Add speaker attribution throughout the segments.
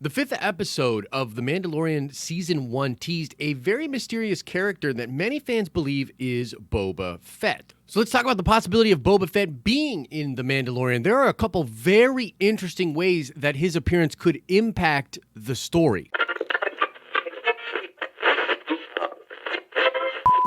Speaker 1: The fifth episode of The Mandalorian Season 1 teased a very mysterious character that many fans believe is Boba Fett. So let's talk about the possibility of Boba Fett being in The Mandalorian. There are a couple very interesting ways that his appearance could impact the story.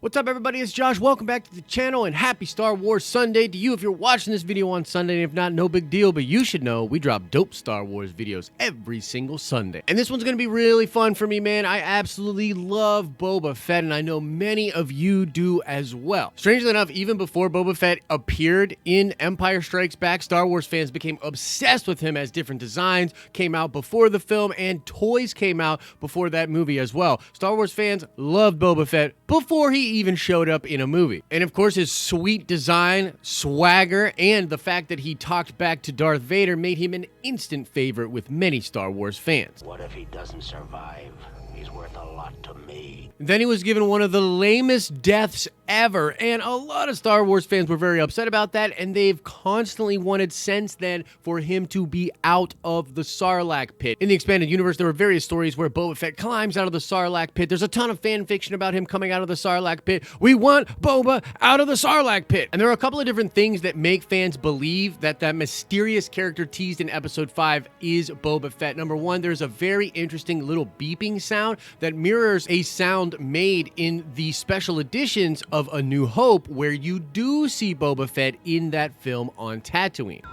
Speaker 1: What's up, everybody? It's Josh. Welcome back to the channel, and happy Star Wars Sunday to you if you're watching this video on Sunday. And if not, no big deal, but you should know we drop dope Star Wars videos every single Sunday. And this one's going to be really fun for me, man. I absolutely love Boba Fett, and I know many of you do as well. Strangely enough, even before Boba Fett appeared in Empire Strikes Back, Star Wars fans became obsessed with him as different designs came out before the film, and toys came out before that movie as well. Star Wars fans loved Boba Fett before he even showed up in a movie. And of course, his sweet design, swagger, and the fact that he talked back to Darth Vader made him an instant favorite with many Star Wars fans.
Speaker 2: What if he doesn't survive? He's worth a lot to me.
Speaker 1: Then he was given one of the lamest deaths ever, and a lot of Star Wars fans were very upset about that, and they've constantly wanted since then for him to be out of the Sarlacc pit. In the expanded universe, there were various stories where Boba Fett climbs out of the Sarlacc pit. There's a ton of fan fiction about him coming out of the Sarlacc pit. We want Boba out of the Sarlacc pit. And there are a couple of different things that make fans believe that that mysterious character teased in episode 5 is Boba Fett. Number one, there's a very interesting little beeping sound that mirrors a sound made in the special editions of A New Hope, where you do see Boba Fett in that film on Tatooine.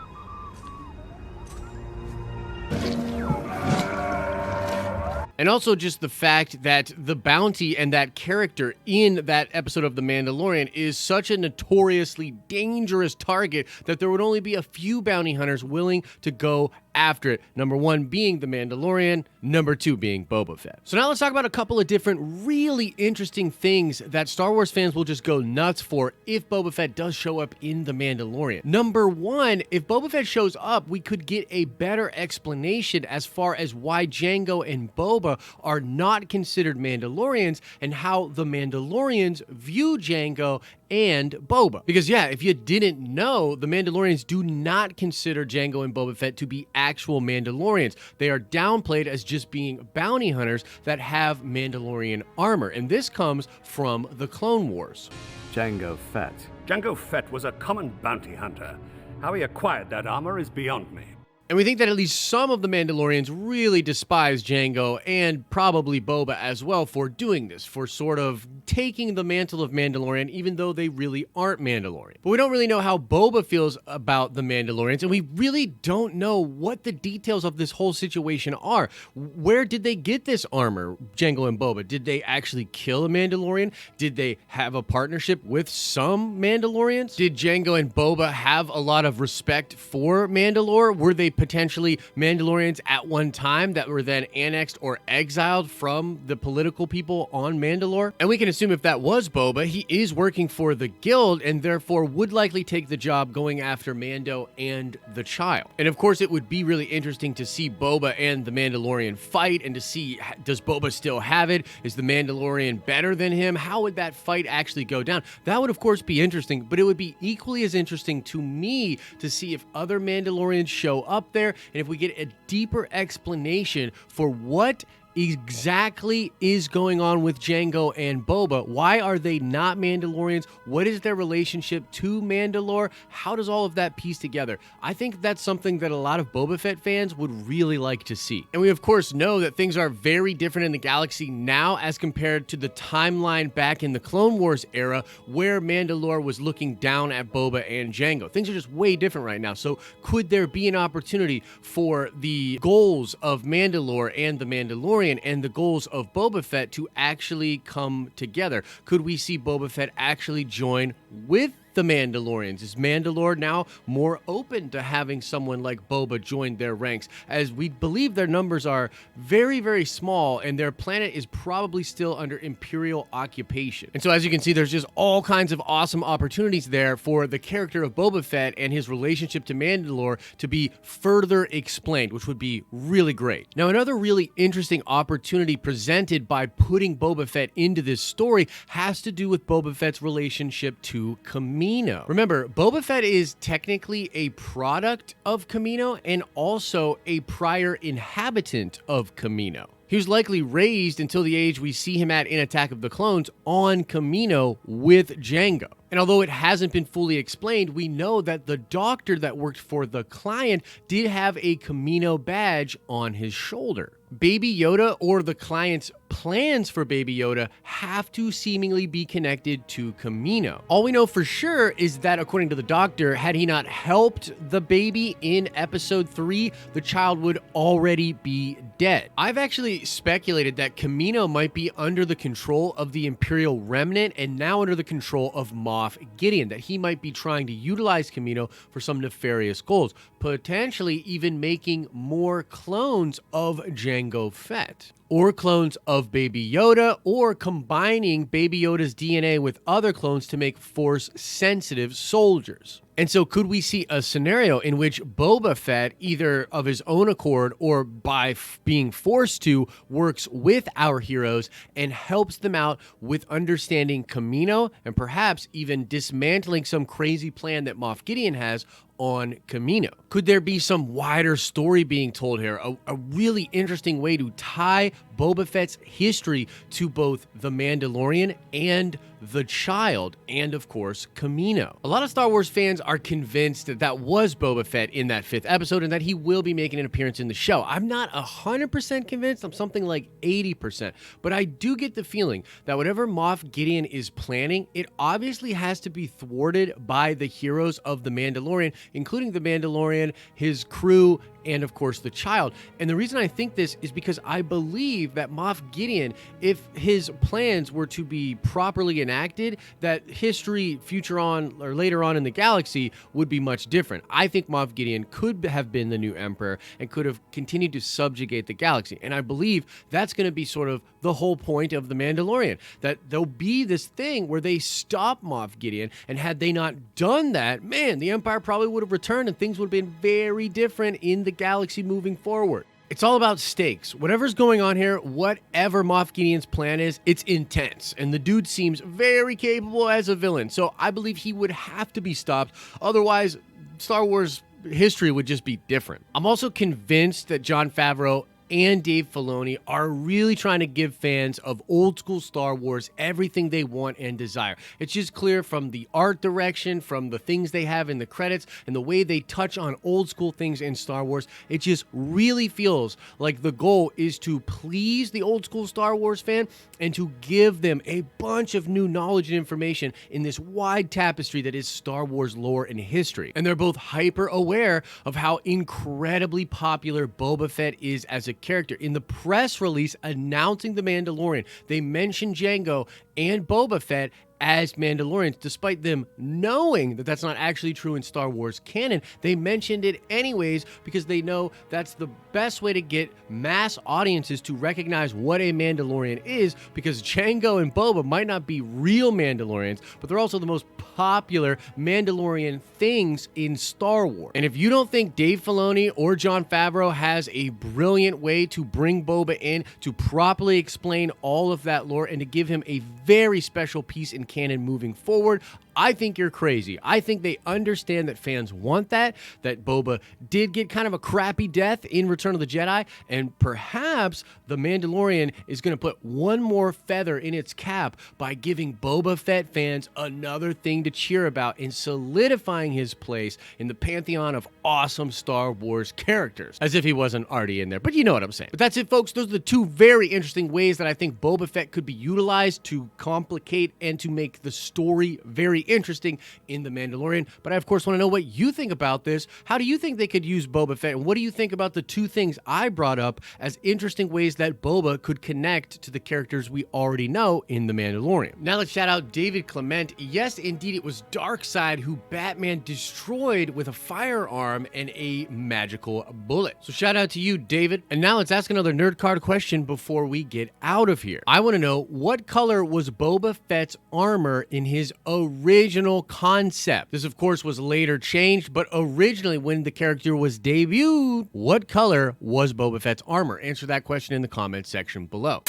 Speaker 1: And also just the fact that the bounty and that character in that episode of The Mandalorian is such a notoriously dangerous target that there would only be a few bounty hunters willing to go after it. Number one being The Mandalorian, number two being Boba Fett. So now let's talk about a couple of different really interesting things that Star Wars fans will just go nuts for if Boba Fett does show up in The Mandalorian. Number one, if Boba Fett shows up, we could get a better explanation as far as why Jango and Boba are not considered Mandalorians and how the Mandalorians view Jango and Boba. Because yeah, if you didn't know, the Mandalorians do not consider Jango and Boba Fett to be actual Mandalorians. They are downplayed as just being bounty hunters that have Mandalorian armor. And this comes from the Clone Wars.
Speaker 3: Jango Fett.
Speaker 4: Jango Fett was a common bounty hunter. How he acquired that armor is beyond me.
Speaker 1: And we think that at least some of the Mandalorians really despise Jango and probably Boba as well for doing this, for sort of taking the mantle of Mandalorian, even though they really aren't Mandalorian. But we don't really know how Boba feels about the Mandalorians, and we really don't know what the details of this whole situation are. Where did they get this armor, Jango and Boba? Did they actually kill a Mandalorian? Did they have a partnership with some Mandalorians? Did Jango and Boba have a lot of respect for Mandalore? Were they potentially Mandalorians at one time that were then annexed or exiled from the political people on Mandalore? And we can assume if that was Boba, he is working for the guild and therefore would likely take the job going after Mando and the child. And of course, it would be really interesting to see Boba and the Mandalorian fight and to see, does Boba still have it? Is the Mandalorian better than him? How would that fight actually go down? That would of course be interesting, but it would be equally as interesting to me to see if other Mandalorians show up there and if we get a deeper explanation for what exactly is going on with Jango and Boba. Why are they not Mandalorians? What is their relationship to Mandalore? How does all of that piece together? I think that's something that a lot of Boba Fett fans would really like to see. And we of course know that things are very different in the galaxy now as compared to the timeline back in the Clone Wars era where Mandalore was looking down at Boba and Jango. Things are just way different right now. So could there be an opportunity for the goals of Mandalore and the Mandalorian and the goals of Boba Fett to actually come together? Could we see Boba Fett actually join with the Mandalorians? Is Mandalore now more open to having someone like Boba join their ranks, as we believe their numbers are very, very small and their planet is probably still under Imperial occupation? And so as you can see, there's just all kinds of awesome opportunities there for the character of Boba Fett and his relationship to Mandalore to be further explained, which would be really great. Now, another really interesting opportunity presented by putting Boba Fett into this story has to do with Boba Fett's relationship to Kamino. Kamino. Remember, Boba Fett is technically a product of Kamino and also a prior inhabitant of Kamino. He was likely raised until the age we see him at in Attack of the Clones on Kamino with Jango. And although it hasn't been fully explained, we know that the doctor that worked for the client did have a Kamino badge on his shoulder. Baby Yoda, or the client's plans for Baby Yoda, have to seemingly be connected to Kamino. All we know for sure is that, according to the doctor, had he not helped the baby in episode 3, the child would already be dead. I've actually speculated that Kamino might be under the control of the Imperial Remnant and now under the control of Moff Gideon, that he might be trying to utilize Kamino for some nefarious goals, potentially even making more clones of Jango Fett, or clones of Baby Yoda, or combining Baby Yoda's DNA with other clones to make Force-sensitive soldiers. And so could we see a scenario in which Boba Fett, either of his own accord or by being forced to, works with our heroes and helps them out with understanding Kamino and perhaps even dismantling some crazy plan that Moff Gideon has on Kamino? Could there be some wider story being told here? A really interesting way to tie Boba Fett's history to both The Mandalorian and the child, and of course, Kamino. A lot of Star Wars fans are convinced that that was Boba Fett in that 5th episode and that he will be making an appearance in the show. I'm not 100% convinced. I'm something like 80%. But I do get the feeling that whatever Moff Gideon is planning, it obviously has to be thwarted by the heroes of The Mandalorian, including The Mandalorian, his crew, and of course the child. And the reason I think this is because I believe that Moff Gideon, if his plans were to be properly enacted, that history future on or later on in the galaxy would be much different. I think Moff Gideon could have been the new emperor and could have continued to subjugate the galaxy. And I believe that's going to be sort of the whole point of The Mandalorian, that there'll be this thing where they stop Moff Gideon, and had they not done that, man, the Empire probably would have returned and things would have been very different in the galaxy moving forward. It's all about stakes. Whatever's going on here, whatever Moff Gideon's plan is, it's intense. And the dude seems very capable as a villain. So I believe he would have to be stopped. Otherwise, Star Wars history would just be different. I'm also convinced that Jon Favreau and Dave Filoni are really trying to give fans of old school Star Wars everything they want and desire. It's just clear from the art direction, from the things they have in the credits, and the way they touch on old school things in Star Wars. It just really feels like the goal is to please the old school Star Wars fan and to give them a bunch of new knowledge and information in this wide tapestry that is Star Wars lore and history. And they're both hyper aware of how incredibly popular Boba Fett is as a character. In the press release announcing The Mandalorian, they mentioned Jango and Boba Fett as Mandalorians, despite them knowing that that's not actually true in Star Wars canon. They mentioned it anyways because they know that's the best way to get mass audiences to recognize what a Mandalorian is, because Jango and Boba might not be real Mandalorians, but they're also the most popular Mandalorian things in Star Wars. And if you don't think Dave Filoni or Jon Favreau has a brilliant way to bring Boba in, to properly explain all of that lore, and to give him a very special piece in canon moving forward, I think you're crazy. I think they understand that fans want that Boba did get kind of a crappy death in Return of the Jedi, and perhaps The Mandalorian is going to put one more feather in its cap by giving Boba Fett fans another thing to cheer about and solidifying his place in the pantheon of awesome Star Wars characters. As if he wasn't already in there, but you know what I'm saying. But that's it, folks. Those are the two very interesting ways that I think Boba Fett could be utilized to complicate and to make the story very interesting in The Mandalorian. But I, of course, want to know what you think about this. How do you think they could use Boba Fett? And what do you think about the two things I brought up as interesting ways that Boba could connect to the characters we already know in The Mandalorian? Now let's shout out David Clement. Yes, indeed, it was Darkseid who Batman destroyed with a firearm and a magical bullet. So shout out to you, David. And now let's ask another nerd card question before we get out of here. I want to know, what color was Boba Fett's armor in his original concept? This, of course, was later changed, but originally when the character was debuted, what color was Boba Fett's armor? Answer that question in the comments section below.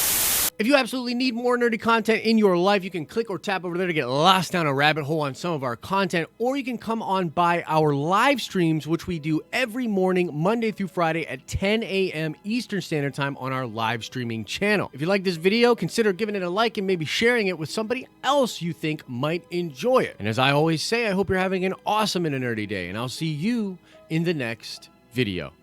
Speaker 1: If you absolutely need more nerdy content in your life, you can click or tap over there to get lost down a rabbit hole on some of our content, or you can come on by our live streams, which we do every morning, Monday through Friday at 10 a.m. Eastern Standard Time on our live streaming channel. If you like this video, consider giving it a like and maybe sharing it with somebody else you think might enjoy it. And as I always say, I hope you're having an awesome and a nerdy day, and I'll see you in the next video.